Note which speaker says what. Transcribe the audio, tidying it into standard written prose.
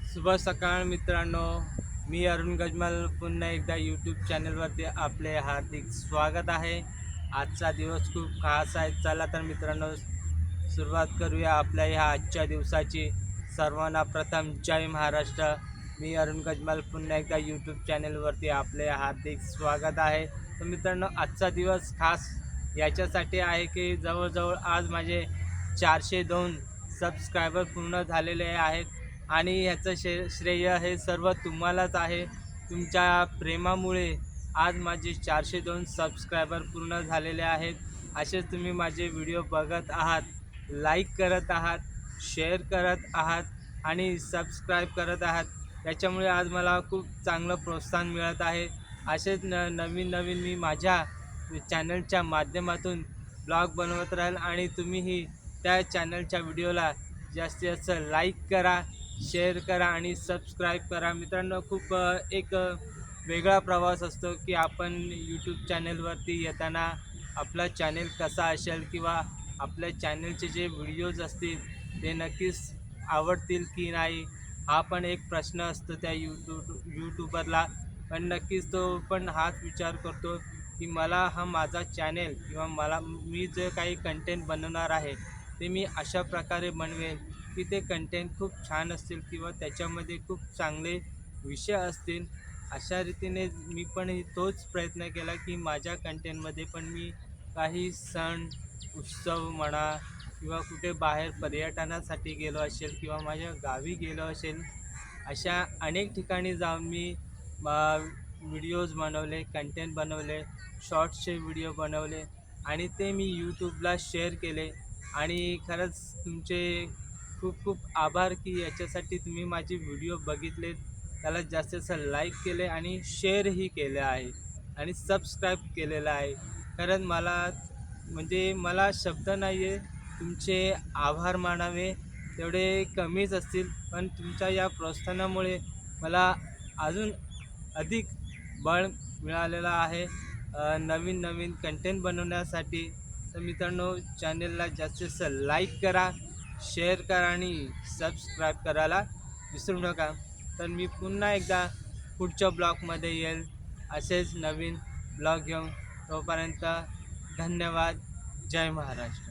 Speaker 1: शुभ सकाळ मित्रांनो, मी अरुण गजमल पुन्हा एकदा यूट्यूब चॅनलवरती आपले हार्दिक स्वागत आहे। आजचा दिवस खूप खास आहे। चला तर मित्रांनो, सुरुवात करूया आपल्या ह्या आजच्या दिवसाची। सर्वांना प्रथम जय महाराष्ट्र। मी अरुण गजमल पुन्हा एकदा यूट्यूब चॅनलवरती आपले हार्दिक स्वागत आहे। तर मित्रांनो, आजचा दिवस खास याच्यासाठी आहे की जवळजवळ आज माझे 402 सबस्क्रायबर पूर्ण झालेले आहेत आणि ह्याचं श्रेय हे सर्व तुम्हालाच आहे। तुमच्या प्रेमामुळे आज माझे 402 सबस्क्रायबर पूर्ण झालेले आहेत। असेच तुम्ही माझे व्हिडिओ बघत आहात, लाईक करत आहात, शेअर करत आहात आणि सबस्क्राईब करत आहात। त्याच्यामुळे आज मला खूप चांगलं प्रोत्साहन मिळत आहे। असेच नवीन नवीन मी माझ्या चॅनलच्या माध्यमातून ब्लॉग बनवत राहील आणि तुम्हीही त्या चॅनलच्या व्हिडिओला जास्तीत जास्त लाईक करा, शेअर करा आणि सबस्क्राईब करा। मित्रांनो, खूप एक वेगळा प्रवास असतो की आपण यूट्यूब चॅनलवरती येताना आपला चॅनल कसा असेल किंवा आपल्या चॅनलचे जे व्हिडिओज असतील ते नक्कीच आवडतील की नाही, हा पण एक प्रश्न असतो त्या यूट्यूबरला। पण नक्कीच तो पण हाच विचार करतो की मला हा माझा चॅनल किंवा मी जे काही कंटेंट बनवणार आहे ते मी अशा प्रकारे बनवेल की ते कंटेंट खूप छान असतील किंवा त्याच्यामध्ये खूप चांगले विषय असतील। अशा रीतीने मी पण तोच प्रयत्न केला की माझ्या कंटेंटमध्ये पण मी काही सण उत्सव म्हणा किंवा कुठे बाहेर पर्यटनासाठी गेलो असेल किंवा माझ्या गावी गेलो असेल, अशा अनेक ठिकाणी जाऊन मी व्हिडिओज बनवले, कंटेंट बनवले, शॉर्ट्सचे व्हिडिओ बनवले आणि ते मी यूट्यूबला शेअर केले। आणि खरंच तुमचे खूप खूप आभार की याच्यासाठी तुम्ही माझे व्हिडिओ बघितलेत, त्याला जास्तीत जास्त लाईक केले आणि शेअरही केले आहे आणि सबस्क्राईब केलेलं आहे। कारण मला शब्द नाही आहे तुमचे आभार मानावे, तेवढे कमीच असतील। पण तुमच्या या प्रोत्साहनामुळे मला अजून अधिक बळ मिळालेलं आहे नवीन नवीन कंटेंट बनवण्यासाठी। तर मित्रांनो, चॅनलला जास्तीत जास्त लाईक करा, शेअर करा आणि सबस्क्राईब करायला विसरू नका। तर मी पुन्हा एकदा पुढच्या ब्लॉगमध्ये येईल असेच नवीन ब्लॉग घेऊन। तोपर्यंत धन्यवाद। जय महाराष्ट्र।